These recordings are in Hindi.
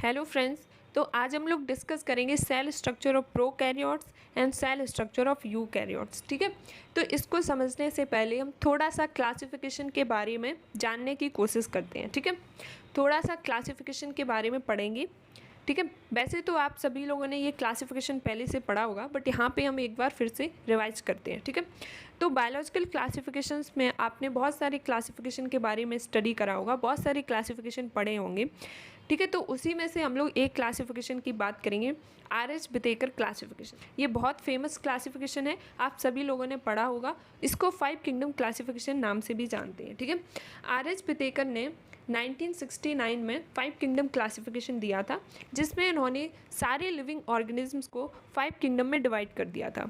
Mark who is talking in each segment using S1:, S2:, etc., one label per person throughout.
S1: Hello friends. तो आज हम लोग डिस्कस करेंगे cell structure of prokaryotes and cell structure of eukaryotes. ठीक है, तो इसको समझने से पहले हम थोड़ा सा क्लासिफिकेशन के बारे में जानने की कोशिश करते हैं। ठीक है, थोड़ा सा क्लासिफिकेशन के बारे में पढ़ेंगे। ठीक है, वैसे तो आप सभी लोगों ने ये क्लासिफिकेशन पहले से पढ़ा होगा, बट यहाँ पे हम एक बार फिर से रिवाइज करते हैं। ठीक है, तो बायोलॉजिकल क्लासिफिकेशंस में आपने बहुत सारे क्लासिफिकेशन के बारे में स्टडी करा होगा, बहुत सारे क्लासिफिकेशन पढ़े होंगे। ठीक है, तो उसी में से हम लोग एक क्लासिफिकेशन की बात करेंगे, आर.एच. Whittaker classification. ये बहुत फेमस क्लासिफिकेशन है, आप सभी लोगों ने पढ़ा होगा। इसको 5 किंगडम क्लासिफिकेशन नाम से भी जानते हैं। ठीक है, आर.एच. बितेकर ने 1969 में 5 किंगडम क्लासिफिकेशन दिया था, जिसमें इन्होंने सारे लिविंग ऑर्गेनिजम्स को 5 किंगडम में डिवाइड कर दिया था।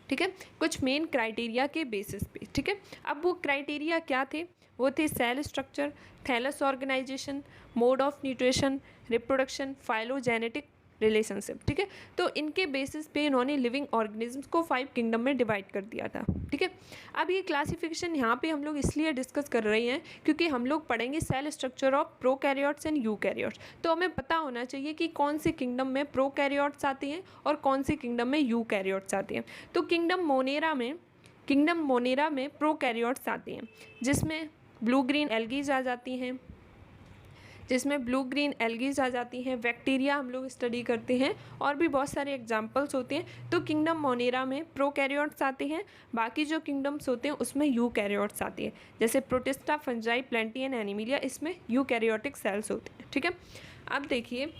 S1: ठीक है, कुछ मेन क्राइटेरिया के बेसिस पे। ठीक है, अब वो क्राइटेरिया क्या थे? वो थे cell structure, thallus organisation, mode of nutrition, reproduction, phylogenetic relationship. ठीक है, तो इनके बेसिस पे इन्होंने लिविंग ऑर्गेनिजम्स को 5 किंगडम में डिवाइड कर दिया था। ठीक है, अब ये क्लासिफिकेशन यहाँ पे हम लोग इसलिए डिस्कस कर रहे हैं क्योंकि हम लोग पढ़ेंगे cell structure of prokaryotes and eukaryotes. तो हमें पता होना चाहिए कि कौन से किंगडम में प्रोकैरियोट्स आते हैं और कौन से किंगडम में यूकैरियोट्स आते हैं। तो किंगडम मोनेरा में प्रोकैरियोट्स आते हैं, जिसमें ब्लू ग्रीन एल्गीज आ जाती हैं, बैक्टीरिया हम लोग स्टडी करते हैं, और भी बहुत सारे एग्जांपल्स होते हैं। तो किंगडम मोनेरा में प्रोकैरियोट्स आते हैं, बाकी जो किंगडम्स होते हैं उसमें यूकैरियोट्स आते हैं, जैसे प्रोटिस्टा, फंजाई, प्लेंटी, एनिमिलिया, इसमें यूकैरियोटिक सेल्स होते हैं। ठीक है, अब देखिए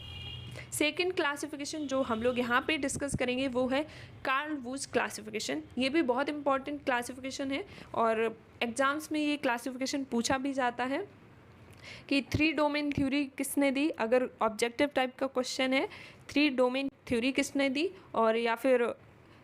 S1: सेकेंड क्लासिफिकेशन जो हम लोग यहाँ पे डिस्कस करेंगे वो है कार्ल वुज क्लासिफिकेशन। ये भी बहुत इंपॉर्टेंट क्लासिफिकेशन है और एग्जाम्स में ये क्लासिफिकेशन पूछा भी जाता है कि 3 डोमेन थ्योरी किसने दी। अगर ऑब्जेक्टिव टाइप का क्वेश्चन है 3 डोमेन थ्योरी किसने दी, और या फिर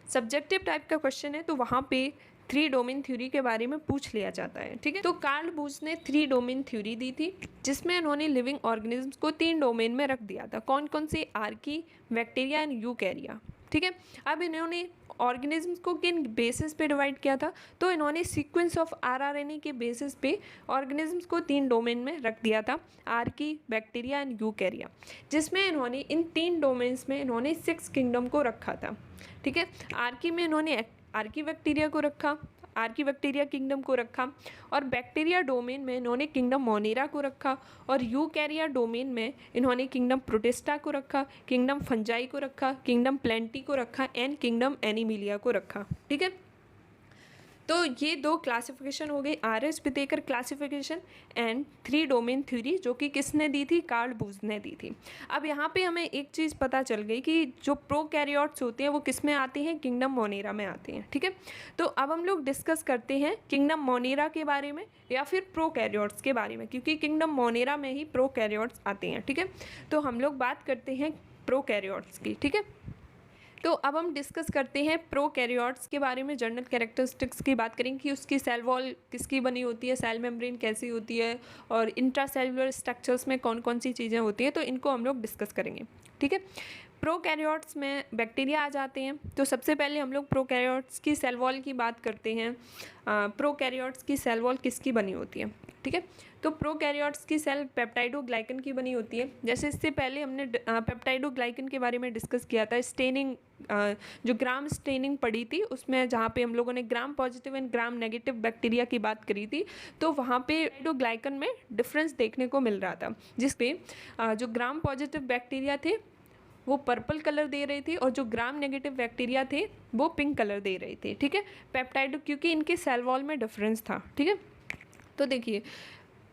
S1: सब्जेक्टिव टाइप का क्वेश्चन है तो वहाँ पे 3 डोमेन थ्योरी के बारे में पूछ लिया जाता है। ठीक है, तो कार्ल वुज ने 3 डोमेन थ्योरी दी थी, जिसमें उन्होंने लिविंग ऑर्गेनिजम्स को 3 डोमेन में रख दिया था। कौन कौन से? Archie, bacteria and यूकैरिया। ठीक है, अब इन्होंने ऑर्गेनिजम्स को किन बेसिस पे डिवाइड किया था? तो इन्होंने सीक्वेंस ऑफ आरआरएनए के बेसिस पे ऑर्गेनिजम्स को 3 डोमेन में रख दिया था, आर्की, बैक्टीरिया एंड यूकैरिया, जिसमें इन्होंने इन 3 डोमेन्स में इन्होंने 6 किंगडम को रखा था। ठीक है, आर्की में इन्होंने आर्की बैक्टीरिया किंगडम को रखा, और बैक्टीरिया डोमेन में इन्होंने किंगडम मोनेरा को रखा, और यूकैरिया डोमेन में इन्होंने किंगडम प्रोटिस्टा को रखा, किंगडम फंजाई को रखा, किंगडम प्लेंटी को रखा एंड किंगडम एनिमिलिया को रखा। ठीक है, तो ये 2 क्लासिफिकेशन हो गई, R H. Whittaker classification and 3 domain theory, जो कि किसने दी थी? कार्ल वुज ने दी थी। अब यहाँ पे हमें एक चीज़ पता चल गई कि जो प्रोकैरियोट्स होते हैं वो किस में आते हैं? किंगडम मोनेरा में आते हैं। ठीक है, तो अब हम लोग डिस्कस करते हैं किंगडम मोनेरा के बारे में या फिर प्रोकैरियोट्स के बारे में, क्योंकि किंगडम मोनेरा में ही प्रोकैरियोट्स आते हैं। ठीक है, तो हम लोग बात करते हैं प्रोकैरियोट्स की। ठीक है, तो अब हम डिस्कस करते हैं प्रोकैरियोट्स के बारे में। जनरल कैरेक्टरिस्टिक्स की बात करेंगे कि उसकी सेल वॉल किसकी बनी होती है, सेल मेम्ब्रेन कैसी होती है, और इंट्रासेलुलर स्ट्रक्चर्स में कौन कौन सी चीज़ें होती हैं, तो इनको हम लोग डिस्कस करेंगे। ठीक है, प्रोकैरियोट्स में बैक्टीरिया आ जाते हैं। तो सबसे पहले हम लोग प्रोकैरियोट्स की सेल वॉल की बात करते हैं। प्रोकैरियोट्स की सेल वॉल किसकी बनी होती है? ठीक है, तो प्रोकैरियोट्स की सेल पेप्टाइडोग्लाइकन की बनी होती है। जैसे इससे पहले हमने पेप्टाइडोग्लाइकन के बारे में डिस्कस किया था, स्टेनिंग, जो ग्राम स्टेनिंग पढ़ी थी उसमें, जहाँ पे हम लोगों ने gram positive and gram negative bacteria की बात करी थी, तो वहाँ पे पेप्टाइडोग्लाइकन में डिफरेंस देखने को मिल रहा था, जिसपे जो ग्राम पॉजिटिव बैक्टीरिया थे वो पर्पल कलर दे रहे थे, और जो ग्राम नेगेटिव बैक्टीरिया थे वो पिंक कलर दे रहे थे। ठीक है, पेप्टाइड, क्योंकि इनके सेल वॉल में डिफरेंस था। ठीक है, तो देखिए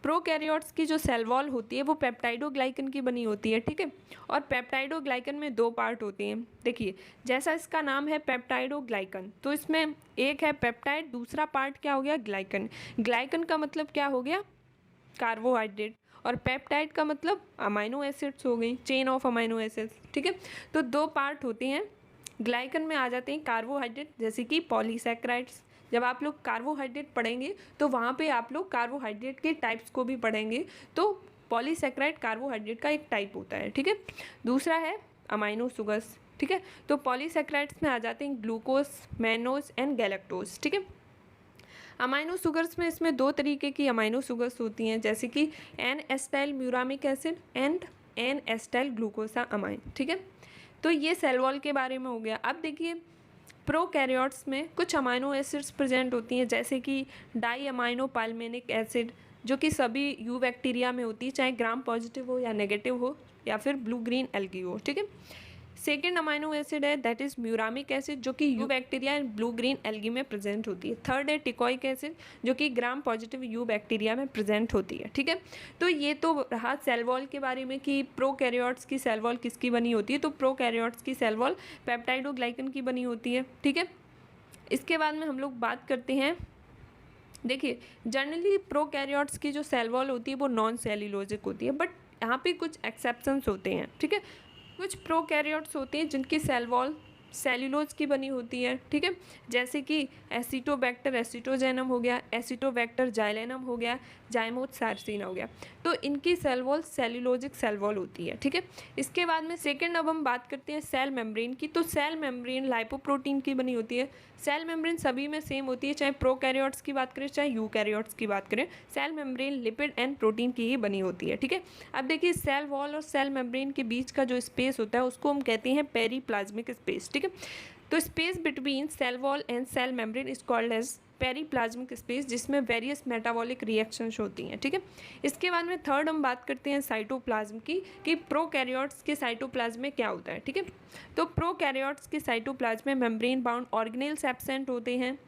S1: प्रोकैरियोट्स की जो सेल वॉल होती है वो पेप्टाइडोग्लाइकन की बनी होती है। ठीक है, और पेप्टाइडोग्लाइकन में 2 पार्ट होते हैं। देखिए, जैसा इसका नाम है पेप्टाइडोग्लाइकन, तो इसमें एक है पेप्टाइड, दूसरा पार्ट क्या हो गया? ग्लाइकन। ग्लाइकन का मतलब क्या हो गया? कार्बोहाइड्रेट, और पेप्टाइड का मतलब अमाइनो एसिड्स हो गई, चेन ऑफ अमाइनो एसिड्स। ठीक है, तो 2 पार्ट होते हैं। ग्लाइकन में आ जाते हैं कार्बोहाइड्रेट, जैसे कि पॉलीसैकेराइड्स। जब आप लोग कार्बोहाइड्रेट पढ़ेंगे तो वहाँ पे आप लोग कार्बोहाइड्रेट के टाइप्स को भी पढ़ेंगे। तो पॉलीसैकेराइड कार्बोहाइड्रेट का एक टाइप होता है। ठीक है, दूसरा है अमाइनो शुगर्स। ठीक है, तो पॉलीसैकेराइड्स में आ जाते हैं ग्लूकोज, मैनोज एंड गैलेक्टोज। ठीक है, अमाइनो शुगर्स में इसमें 2 तरीके की अमाइनो शुगर्स होती हैं, जैसे कि N acetyl muramic acid and N acetyl glucosamine, ठीक है। तो ये सेल वॉल के बारे में हो गया। अब देखिए प्रोकैरियोट्स में कुछ अमाइनो एसिड्स प्रेजेंट होती हैं, जैसे कि डाई अमाइनो पाल्मेनिक एसिड, जो कि सभी यू बैक्टीरिया में होती है, चाहे ग्राम पॉजिटिव हो या नेगेटिव हो या फिर ब्लू ग्रीन एल्गी हो, ठीक है। सेकेंड अमाइनो एसिड है दैट इज म्यूरामिक एसिड, जो कि you bacteria and blue green algae में प्रेजेंट होती है। थर्ड है टिकोइक एसिड, जो कि ग्राम पॉजिटिव यू बैक्टीरिया में प्रेजेंट होती है, ठीक है। तो ये तो रहा सेल वॉल के बारे में कि प्रोकैरियोट्स की सेल वॉल किसकी बनी होती है। तो प्रोकैरियोट्स की सेल वॉल पेप्टाइडोग्लाइकन की बनी होती है, ठीक है। इसके बाद में हम लोग बात करते हैं, देखिए जनरली प्रोकैरियोट्स की जो सेल वॉल होती है वो नॉन सेल्यूलोजिक होती है, बट यहाँ पे कुछ एक्सेप्शंस होते हैं, ठीक है। कुछ प्रोकैरियोट्स होते हैं जिनकी सेल वॉल सेल्यूलोज की बनी होती है, ठीक है, जैसे कि एसिटोबैक्टर एसिटोजेनम हो गया, एसिटोबैक्टर जाइलेनम हो गया, जाइमोथ सार्सिना हो गया। तो इनकी cell wall cellulosic cell wall होती है, ठीक है। इसके बाद में सेकंड अब हम बात करते हैं सेल मेम्ब्रेन की। तो सेल मेम्ब्रेन लाइपोप्रोटीन की बनी होती है। सेल मेम्ब्रेन सभी में सेम होती है, चाहे प्रोकैरियोट्स की बात करें चाहे यूकैरियोट्स की बात करें, cell membrane lipid and protein की ही बनी होती है, ठीक है। अब देखिए सेल वॉल और सेल मेम्ब्रेन के बीच का जो स्पेस होता है उसको हम कहते हैं पेरीप्लाज्मिक स्पेस, ठीक है। तो space between cell wall and cell membrane is called as periplasmic space, जिसमें वेरियस मेटाबॉलिक रिएक्शंस होती हैं, ठीक है। इसके बाद में थर्ड हम बात करते हैं साइटोप्लाज्म की, कि प्रोकैरियोट्स के साइटोप्लाज्म में क्या होता है, ठीक है। तो प्रोकैरियोट्स के साइटोप्लाज्म में मेम्ब्रेन बाउंड ऑर्गेनेल्स एब्सेंट होते हैं,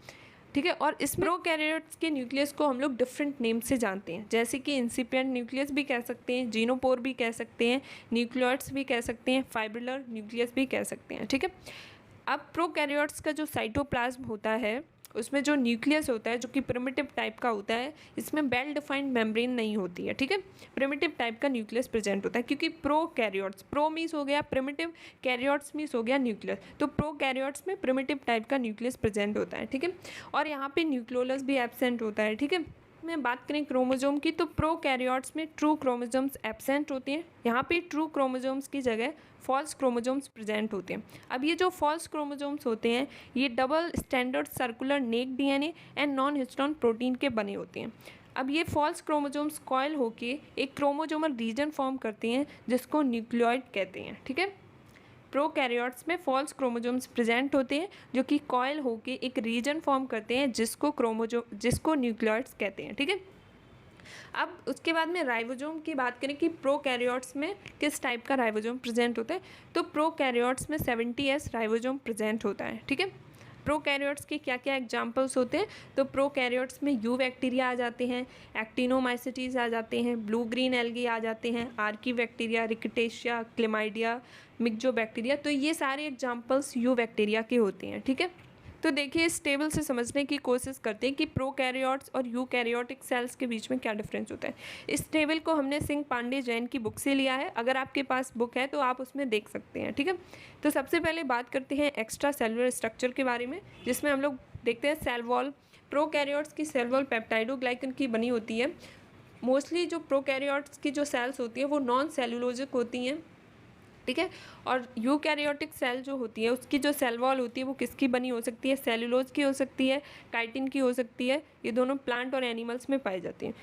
S1: ठीक है। और इस प्रोकैरियोट्स के न्यूक्लियस को हम लोग डिफरेंट नेम से जानते हैं, जैसे कि इंसिपिएंट न्यूक्लियस भी कह सकते हैं, जीनोपोर भी कह सकते हैं, न्यूक्लियोइड्स भी कह सकते हैं, फाइब्रिलर न्यूक्लियस भी कह सकते हैं, ठीक है। अब प्रोकैरियोट्स का जो साइटोप्लाज्म होता है उसमें जो न्यूक्लियस होता है जो कि प्रिमिटिव टाइप का होता है, इसमें वेल डिफाइंड मेम्ब्रेन नहीं होती है, ठीक है। प्रिमिटिव टाइप का न्यूक्लियस प्रेजेंट होता है, क्योंकि प्रोकैरियोट्स, प्रो मीन्स हो गया प्रिमिटिव, कैरियोट्स मीन्स हो गया न्यूक्लियस, तो प्रोकैरियोट्स में प्रिमिटिव टाइप का न्यूक्लियस प्रेजेंट होता है, ठीक है। और यहाँ पे न्यूक्लियोलस भी एब्सेंट होता है, ठीक है। में बात करें क्रोमोजोम की, तो प्रोकैरियोट्स में ट्रू क्रोमोजोम्स एब्सेंट होती हैं। यहाँ पे ट्रू क्रोमोजोम्स की जगह फॉल्स क्रोमोजोम्स प्रेजेंट होते हैं। अब ये जो फॉल्स क्रोमोजोम्स होते हैं ये double standard circular neck DNA and non histone protein के बने होते हैं। अब ये फॉल्स क्रोमोजोम्स कॉइल होके एक क्रोमोजोमल रीजन फॉर्म करते हैं जिसको न्यूक्लियोइड कहते हैं, ठीक है। प्रोकैरियोट्स में फॉल्स क्रोमोजोम्स प्रेजेंट होते हैं जो कि कॉइल होके एक रीजन फॉर्म करते हैं जिसको न्यूक्लियोइड्स कहते हैं, ठीक है। अब उसके बाद में राइबोसोम की बात करें कि प्रोकैरियोट्स में किस टाइप का राइबोसोम प्रेजेंट होता है, तो प्रोकैरियोट्स में 70S राइबोसोम प्रेजेंट होता है, ठीक है। प्रोकैरियोट्स के क्या क्या एग्जांपल्स होते हैं, तो प्रोकैरियोट्स में यू बैक्टीरिया आ जाते हैं, एक्टिनोमाइसिटीज आ जाते हैं, ब्लू ग्रीन एल्गी आ जाते हैं, आर्की बैक्टीरिया, रिकेटेशिया, क्लेमाइडिया, मिक्सोबैक्टीरिया। तो ये सारे एग्जांपल्स यू बैक्टीरिया के होते हैं, ठीक है। तो देखिए इस टेबल से समझने की कोशिश करते हैं कि प्रोकैरियोट्स और यूकैरियोटिक सेल्स के बीच में क्या डिफरेंस होता है। इस टेबल को हमने सिंह पांडे जैन की बुक से लिया है, अगर आपके पास बुक है तो आप उसमें देख सकते हैं, ठीक है। तो सबसे पहले बात करते हैं एक्स्ट्रा सेलुलर स्ट्रक्चर के बारे में, जिसमें हम लोग देखते हैं सेल वॉल। प्रोकैरियोट्स की सेल वॉल पेप्टाइडोग्लाइकन की बनी होती है। मोस्टली जो प्रोकैरियोट्स की जो सेल्स होती है वो नॉन सेलुलोजिक होती हैं, ठीक है। और यूकैरियोटिक सेल जो होती है उसकी जो सेल वॉल होती है वो किसकी बनी हो सकती है, सेलुलोज की हो सकती है, काइटिन की हो सकती है। ये दोनों प्लांट और एनिमल्स में पाई जाती हैं।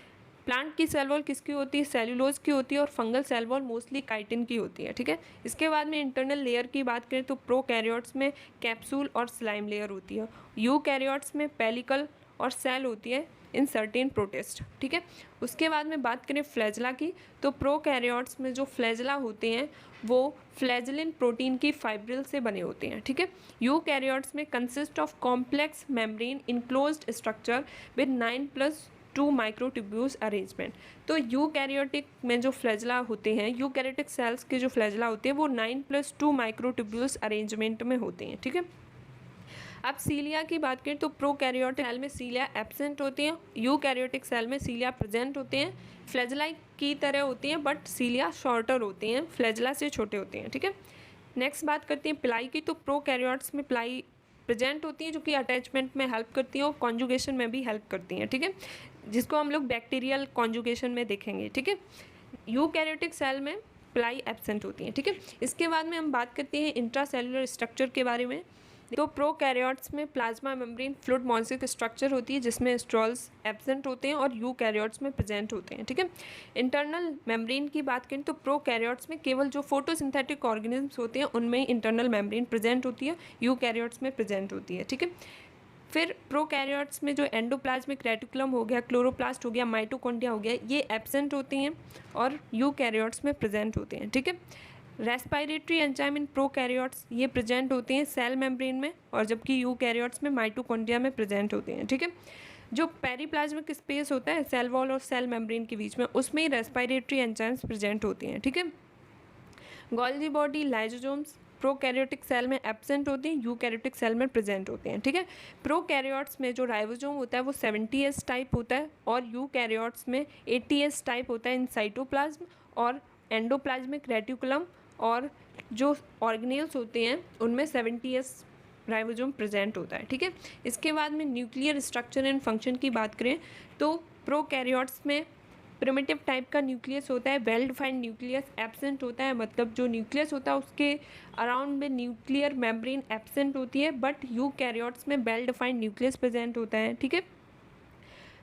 S1: प्लांट की सेल वॉल किसकी होती है, सेलुलोज की होती है, और fungal cell wall mostly chitin की होती है, ठीक है। इसके बाद में इंटरनल लेयर की बात करें तो प्रोकैरियोट्स में कैप्सूल और स्लाइम लेयर होती है, यूकैरियोट्स में पेलिकल और सेल होती है इन सर्टेन प्रोटिस्ट, ठीक है। उसके बाद में बात करें फ्लैजला की, तो प्रोकैरियोट्स में जो फ्लैजला होते हैं वो फ्लैजलिन प्रोटीन की फाइब्रिल से बने होते हैं, ठीक है। यूकैरियोट्स में consist of complex membrane enclosed structure with 9+2 microtubules arrangement. तो यूकैरियोटिक में जो फ्लैजला होते हैं, यूकैरियोटिक सेल्स के जो फ्लैजला होते हैं वो 9+2 माइक्रोट्यूब्यूल्स अरेंजमेंट में होते हैं, ठीक है। अब सीलिया की बात करें तो प्रोकैरियोटिक सेल में सीलिया एब्सेंट होती हैं, यूकैरियोटिक सेल में सीलिया प्रेजेंट होते हैं। फ्लैजला की तरह होती हैं बट सीलिया शॉर्टर होते हैं, फ्लैजला से छोटे होते हैं, ठीक है। नेक्स्ट बात करते हैं प्लाई की, तो प्रोकैरियोट्स में प्लाई प्रेजेंट होती हैं जो कि अटैचमेंट में हेल्प करती हैं और कॉन्जुगेशन में भी हेल्प करती हैं, ठीक है, जिसको हम लोग बैक्टीरियल कॉन्जुगेशन में देखेंगे, ठीक है। यूकैरियोटिक सेल में प्लाई एब्सेंट होती हैं, ठीक है। इसके बाद में हम बात करते हैं इंट्रासेलुलर स्ट्रक्चर के बारे में। तो प्रोकैरियोट्स में plasma membrane fluid molecule structure होती है जिसमें स्ट्रॉल्स एब्सेंट होते हैं और यूकैरियोट्स में प्रेजेंट होते हैं, ठीक है। इंटरनल मेम्ब्रेन की बात करें तो प्रोकैरियोट्स में केवल जो फोटोसिंथेटिक ऑर्गेनिज्म्स होते हैं उनमें इंटरनल मेम्ब्रेन प्रेजेंट होती है, यूकैरियोट्स में प्रेजेंट होती है, ठीक है। फिर प्रोकैरियोट्स में जो एंडोप्लाज्मिक रेटिकुलम हो गया, क्लोरोप्लास्ट हो गया, माइटोकॉन्ड्रिया हो गया, ये एब्सेंट होती हैं और यूकैरियोट्स में प्रेजेंट होते हैं, ठीक है। रेस्पिरेटरी एंजाइम इन प्रोकैरियोट्स ये प्रेजेंट होते हैं सेल मेम्ब्रेन में, और जबकि यूकैरियोट्स में माइटोकॉन्ड्रिया में प्रेजेंट होते हैं, ठीक है। जो पेरीप्लाज्मिक स्पेस होता है सेल वॉल और सेल मेम्ब्रेन के बीच में, उसमें ही रेस्पिरेटरी एंजाइम्स प्रेजेंट होते हैं, ठीक है। Golgi body lysosomes prokaryotic cell में एब्सेंट होते हैं, यूकैरियोटिक सेल में प्रेजेंट होते हैं, ठीक है। प्रोकैरियोट्स में जो राइबोसोम होता है वो 70S टाइप होता है और यूकैरियोट्स में 80S टाइप होता है इन साइटोप्लाज्म और एंडोप्लाज्मिक रेटिकुलम, और जो ऑर्गेनेल्स होते हैं उनमें 70S राइबोसोम प्रेजेंट होता है, ठीक है। इसके बाद में न्यूक्लियर स्ट्रक्चर एंड फंक्शन की बात करें तो प्रोकैरियोट्स में प्रिमिटिव टाइप का न्यूक्लियस होता है, वेल डिफाइंड न्यूक्लियस एब्सेंट होता है, मतलब जो न्यूक्लियस होता है उसके अराउंड में न्यूक्लियर मेम्ब्रेन एब्सेंट होती है, बट यूकैरियोट्स में वेल डिफाइंड न्यूक्लियस प्रेजेंट होता है, ठीक है।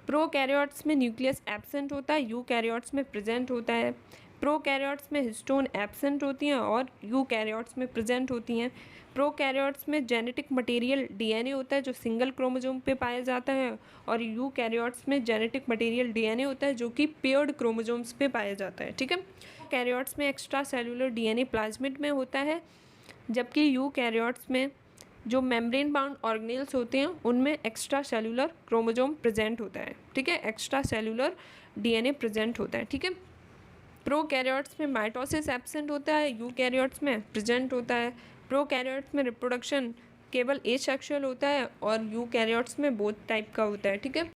S1: प्रोकैरियोट्स में न्यूक्लियस एब्सेंट होता है, यूकैरियोट्स में प्रेजेंट होता है। प्रोकैरियोट्स में हिस्टोन एब्सेंट होती हैं और यूकैरियोट्स में प्रेजेंट होती हैं। प्रोकैरियोट्स में जेनेटिक मटेरियल डीएनए होता है जो सिंगल क्रोमोसोम पे पाया जाता है, और यूकैरियोट्स में जेनेटिक मटेरियल डीएनए होता है जो कि पेयर्ड क्रोमोसोम्स पे पाया जाता है, ठीक है। कैरियोट्स में एक्स्ट्रा सेलुलर डीएनए प्लाज्मिड में होता है, जबकि यूकैरियोट्स में जो मेम्ब्रेन बाउंड ऑर्गेनेल्स होते हैं उनमें एक्स्ट्रा सेलुलर क्रोमोसोम प्रेजेंट होता है, ठीक है, एक्स्ट्रा सेलुलर डीएनए प्रेजेंट होता है, ठीक है। प्रोकैरियोट्स में माइटोसिस एब्सेंट होता है, यूकैरियोट्स में प्रेजेंट होता है। प्रोकैरियोट्स में रिप्रोडक्शन केवल एसेक्सुअल होता है और यूकैरियोट्स में बोथ टाइप का होता है, ठीक है।